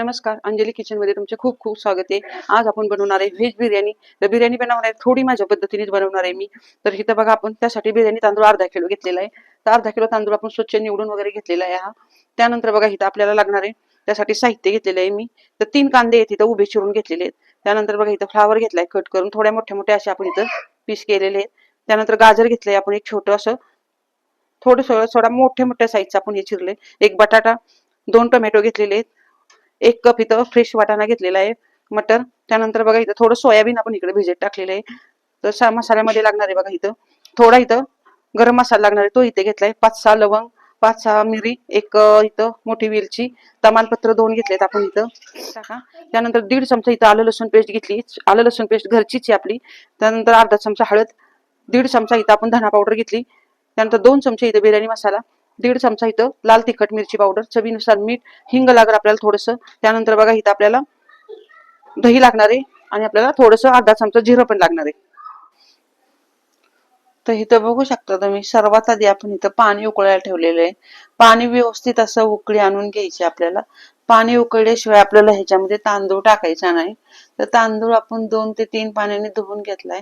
नमस्कार, अंजली किचन मध्ये तुमचे खूप खूप स्वागत आहे। आज आपण बनवणार आहे व्हेज बिर्याणी। तर बिर्याणी बनवणार आहे थोडी माझ्या पद्धतीनेच बनवणार आहे मी। तर इथं बघा, आपण त्यासाठी बिर्याणी तांदूळ अर्धा किलो घेतलेला आहे। तर अर्धा किलो तांदूळ आपण स्वच्छ निवडून वगैरे घेतलेला आहे हा। त्यानंतर बघा, इथं आपल्याला लागणार आहे त्यासाठी साहित्य घेतलेलं आहे मी। तर 3 कांदे आहेत इथं उभे चिरून घेतलेले आहेत। त्यानंतर बघा, इथं फ्लावर घेतलाय कट करून, थोड्या मोठ्या मोठ्या असे आपण इथं पीस केलेले आहेत। त्यानंतर गाजर घेतलंय आपण एक छोटं असं, थोडा मोठ्या मोठ्या साईजचा आपण हे चिरले। एक बटाटा, 2 टोमॅटो घेतलेले आहेत, 1 कप इथं फ्रेश वाटाणा घेतलेला आहे, मटर। त्यानंतर बघा, इथं थोडं सोयाबीन आपण इकडे भिजत टाकलेलं आहे। तर मसाल्यामध्ये लागणार आहे बघा, इथं थोडा इथं गरम मसाला लागणार आहे, तो इथे घेतलाय। 5-6 लवंग, 5-6 मिरी, एक इथं मोठी वेलची, तमालपत्र 2 घेतलेत आपण इथं टाका। त्यानंतर 1.5 चमचा इथं आलं लसूण पेस्ट घेतली, आलं लसूण पेस्ट घरचीच आहे आपली। त्यानंतर अर्धा चमचा हळद, 1.5 चमचा इथं आपण धना पावडर घेतली। त्यानंतर 2 चमचे इथं बिर्याणी मसाला, 1.5 चमचा इथं लाल तिखट मिरची पावडर, चवीनुसार मीठ, हिंग लागणार आपल्याला थोडंसं। त्यानंतर बघा, इथं आपल्याला दही लागणार आहे आणि आपल्याला थोडंसं अर्धा चमचा जिरं पण लागणार आहे। तर इथं बघू शकता तुम्ही, सर्वात आधी आपण इथं पाणी उकळायला ठेवलेलं आहे। पाणी व्यवस्थित असं उकळी आणून घ्यायची आपल्याला। पाणी उकळल्याशिवाय आपल्याला ह्याच्यामध्ये तांदूळ टाकायचा नाही। तर तांदूळ आपण 2 ते 3 पाण्याने धुवून घेतलाय।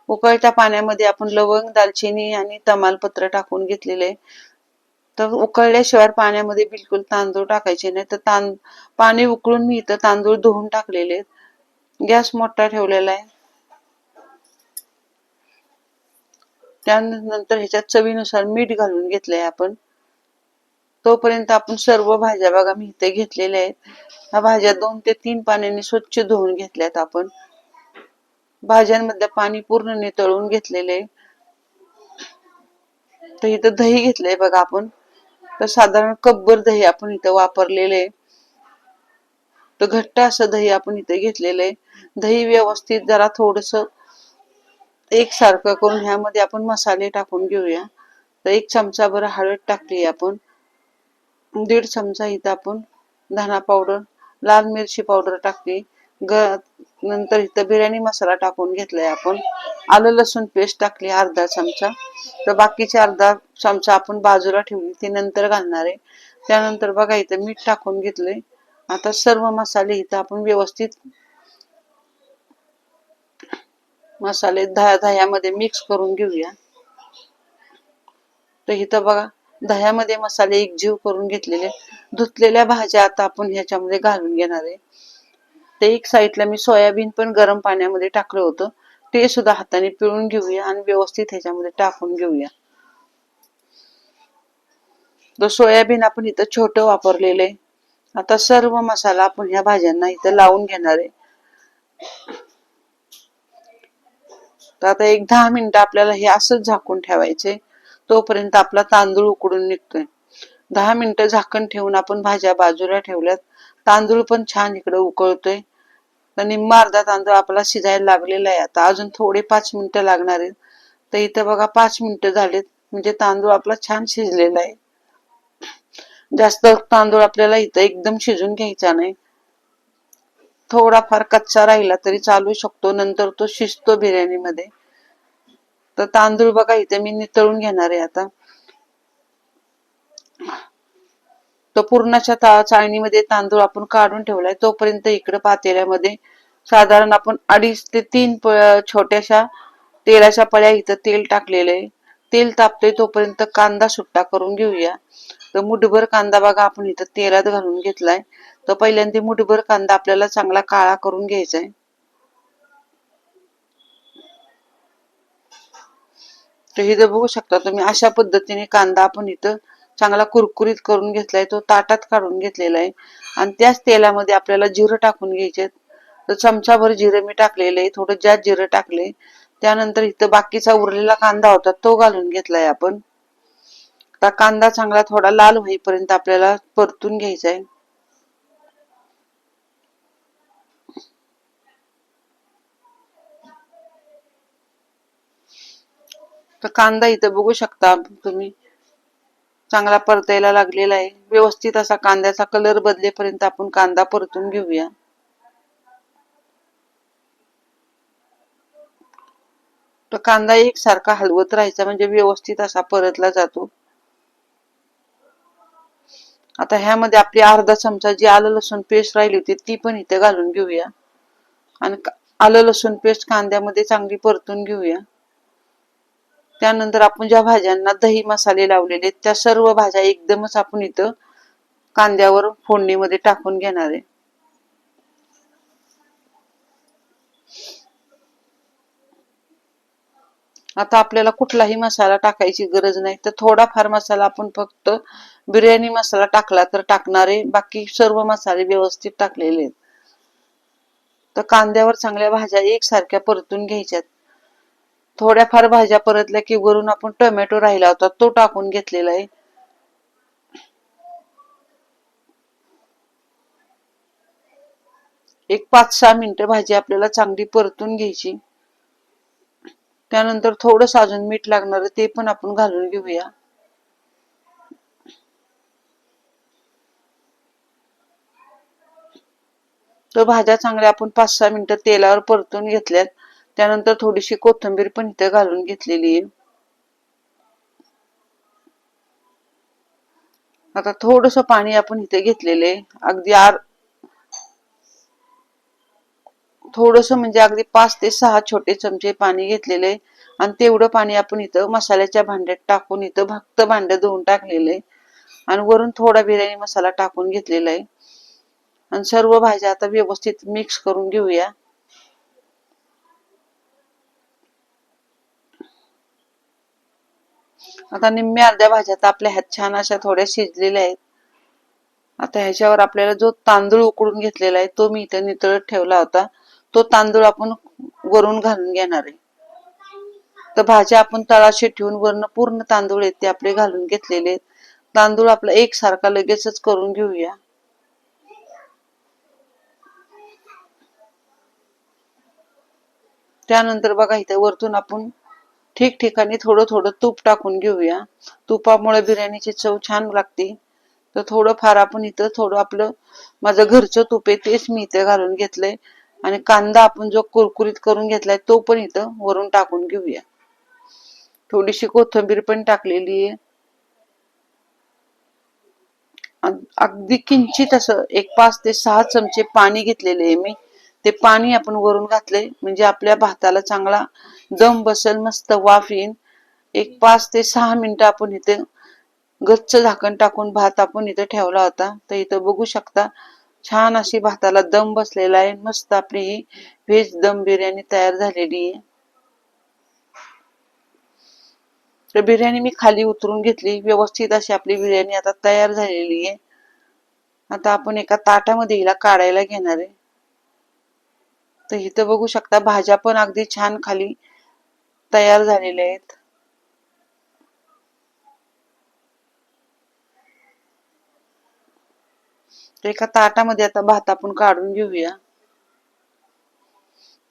उकळत्या पाण्यामध्ये आपण लवंग, दालचिनी आणि तमालपत्र टाकून घेतलेले। तर उकळल्याशिवाय पाण्यामध्ये बिलकुल तांदूळ टाकायचे नाही। तर पाणी उकळून मी इथं तांदूळ धुवून टाकलेले। गॅस मोठा ठेवलेला आहे। त्यानंतर ह्याच्यात चवीनुसार मीठ घालून घेतलंय आपण। तोपर्यंत आपण सर्व भाज्या बघा मी इथे घेतलेल्या आहेत। ह्या भाज्या 2 ते 3 पाण्याने स्वच्छ धुवून घेतल्यात आपण। भाज्यांमधलं पाणी पूर्ण नितळून घेतलेले। तर इथं दही घेतलंय बघा आपण। तर साधारण कपभर दही आपण इथं वापरलेले। तर घट्ट असं दही आपण इथे घेतलेलं आहे। दही व्यवस्थित जरा थोडंसं एकसारखं करून ह्यामध्ये आपण मसाले टाकून घेऊया। तर 1 चमचा भर हळद टाकली आपण, 1.5 चमचा इथं आपण धना पावडर, लाल मिरची पावडर टाकली, नंतर इथं बिर्याणी मसाला टाकून घेतलाय आपण, आलं लसूण पेस्ट टाकली अर्धा चमचा। तर बाकीचे अर्धा चमचा आपण बाजूला ठेवली, ती नंतर घालणार आहे। त्यानंतर बघा, इथं मीठ टाकून घेतलंय। आता सर्व मसाले इथं आपण व्यवस्थित मसाले दह्यामध्ये मिक्स करून घेऊया। तर इथं बघा, दह्यामध्ये मसाले एकजीव करून घेतलेले। धुतलेल्या भाज्या आता आपण ह्याच्यामध्ये घालून घेणार आहे। ते एक साईडला मी सोयाबीन पण गरम पाण्यामध्ये टाकलं होतं, ते सुद्धा हाताने पिळून घेऊया आणि व्यवस्थित ह्याच्यामध्ये टाकून घेऊया। तर सोयाबीन आपण इथं छोटं वापरलेलं आहे। आता सर्व मसाला आपण ह्या भाज्यांना इथं लावून घेणार आहे। तर आता 10 मिनिटं आपल्याला हे असंच झाकून ठेवायचे, तोपर्यंत आपला तांदूळ उकडून निघतोय। 10 मिनिटं झाकण ठेवून आपण भाज्या बाजूला ठेवल्यात। तांदूळ पण छान इकडे उकळतोय। तर निम्मा अर्धा तांदूळ आपला शिजायला लागलेला आहे। आता अजून थोडे 5 मिनिटं लागणार आहेत। तर इथं बघा 5 मिनिटं झालेत, म्हणजे तांदूळ आपला छान शिजलेला आहे। जास्त तांदूळ आपल्याला इथं एकदम शिजून घ्यायचा नाही, थोडाफार कच्चा राहिला तरी चालू शकतो, नंतर तो शिजतो बिर्याणीमध्ये। तर तांदूळ बघा इथे मी नितळून घेणार आहे आता। तो पूर्णाच्या चाळणीमध्ये तांदूळ आपण काढून ठेवलाय। तोपर्यंत इकडे पातेल्यामध्ये साधारण आपण 2.5 ते 3 छोट्याशा तेलाच्या पळ्या इथं तेल टाकलेलं आहे। तेल तापतोय तोपर्यंत कांदा सुट्टा करून घेऊया। तर मुठभर कांदा बघा आपण इथं तेलात घालून घेतलाय। तर पहिल्यांदा मुठभर कांदा आपल्याला चांगला काळा करून घ्यायचा आहे। तर इथं बघू शकता तुम्ही, अशा पद्धतीने कांदा आपण इथं चांगला कुरकुरीत करून घेतलाय, तो ताटात काढून घेतलेला आहे। आणि त्याच तेलामध्ये आपल्याला जिरं टाकून घ्यायचे। तर चमचाभर जिरं मी टाकलेलं आहे, थोडं जास्त जिरं टाकले। त्यानंतर इथं बाकीचा उरलेला कांदा होता तो घालून घेतलाय आपण। आता कांदा चांगला थोडा लाल होईपर्यंत आपल्याला परतून घ्यायचा आहे। तर कांदा इथं बघू शकता तुम्ही, चांगला परतायला लागलेला आहे। व्यवस्थित असा कांद्याचा कलर बदलेपर्यंत आपण कांदा परतून घेऊया। तर कांदा एकसारखा हलवत राहायचा, म्हणजे व्यवस्थित असा परतला जातो। आता ह्यामध्ये आपली अर्धा चमचा जी आलं लसूण पेस्ट राहिली होती ती पण इथे घालून घेऊया आणि आलं लसूण पेस्ट कांद्यामध्ये चांगली परतून घेऊया. त्यानंतर आपण ज्या भाज्यांना दही मसाले लावलेले त्या सर्व भाज्या एकदमच आपण इथं कांद्यावर फोडणीमध्ये टाकून घेणार आहे. आता आपल्याला कुठलाही मसाला टाकायची गरज नाही, तर थोडाफार मसाला आपण फक्त बिर्याणी मसाला टाकला तर टाकणारे, बाकी सर्व मसाले व्यवस्थित टाकलेले आहेत. तर कांद्यावर चांगल्या भाज्या एकसारख्या परतून घ्यायच्यात. थोड्याफार भाज्या परतल्या की वरून आपण टोमॅटो राहिला होता तो टाकून घेतलेला आहे. एक 5-6 मिनिटं भाजी आपल्याला चांगली परतून घ्यायची. त्यानंतर थोडंसं अजून मीठ लागणार ते पण आपण घालून घेऊया. तर भाज्या चांगल्या आपण 5-6 मिनिटं तेलावर परतून घेतल्यात. त्यानंतर थोडीशी कोथिंबीर पण इथे घालून घेतलेली आहे. आता थोडंसं पाणी आपण इथे घेतलेले अगदी थोडंसं म्हणजे अगदी 5 ते 6 छोटे चमचे पाणी घेतलेले आणि तेवढं पाणी आपण इथं मसाल्याच्या भांड्यात टाकून इथं फक्त भांडं धुवून टाकलेले आणि वरून थोडा बिर्याणी मसाला टाकून घेतलेला आहे आणि सर्व भाज्या आता व्यवस्थित मिक्स करून घेऊया. आता निम्म्या अर्ध्या भाज्या तर आपल्या ह्यात छान अशा थोड्या शिजलेल्या आहेत. आता ह्याच्यावर आपल्याला जो तांदूळ उकडून घेतलेला आहे तो मी इथे नितळत ठेवला होता तो तांदूळ आपण वरून घालून घेणार आहे. तर भाज्या आपण तळाशी ठेवून वरनं पूर्ण तांदूळ आहेत ते आपले घालून घेतलेले. तांदूळ आपला एकसारखा लगेचच करून घेऊया. त्यानंतर बघा इथे वरतून आपण ठिकठिकाणी थोडं थोडं तूप टाकून घेऊया. तुपामुळे बिर्याणीची चव छान लागते. तर थोडं फार आपण इथं थोडं आपलं माझं घरचं तूप आहे तेच मी इथे घालून घेतलंय आणि कांदा आपण जो कुरकुरीत करून घेतलाय तो पण इथं वरून टाकून घेऊया. थोडीशी कोथिंबीर पण टाकलेली आहे. अगदी किंचित असं एक 5 ते 6 चमचे पाणी घेतलेले आहे मी. ते पाणी आपण वरून घातले म्हणजे आपल्या भाताला चांगला दम बसेल, मस्त वाफ येईल. एक 5 ते 6 मिनिटं आपण इथे गच्च झाकण टाकून भात आपण इथे ठेवला होता. तर इथं बघू शकता छान अशी भाताला दम बसलेला आहे. मस्त आपली ही व्हेज दम बिर्याणी तयार झालेली आहे. तर बिर्याणी मी खाली उतरून घेतली. व्यवस्थित अशी आपली बिर्याणी आता तयार झालेली आहे. आता आपण एका ताटामध्ये हिला काढायला घेणार आहे. तर इथं बघू शकता भाज्या पण अगदी छान खाली तयार झालेल्या आहेत. तर एका ताटामध्ये आता भात आपण काढून घेऊया.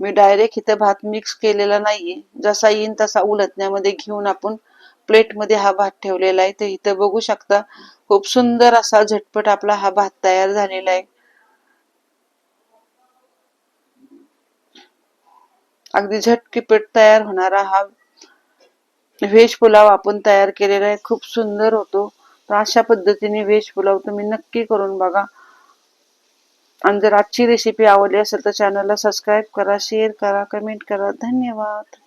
मी डायरेक्ट इथे भात मिक्स केलेला नाहीये, जसा येईन तसा उलटण्यामध्ये घेऊन आपण प्लेटमध्ये हा भात ठेवलेला आहे. तर इथं बघू शकता खूप सुंदर असा झटपट आपला हा भात तयार झालेला आहे. अगदी झटकीपट तयार होणारा हा व्हेज पुलाव आपण तयार केलेला आहे. खूप सुंदर होतो. तर अशा पद्धतीने व्हेज पुलाव तुम्ही नक्की करून बघा. आणि जर आजची रेसिपी आवडली असेल तर चॅनलला सबस्क्राईब करा, शेअर करा, कमेंट करा. धन्यवाद.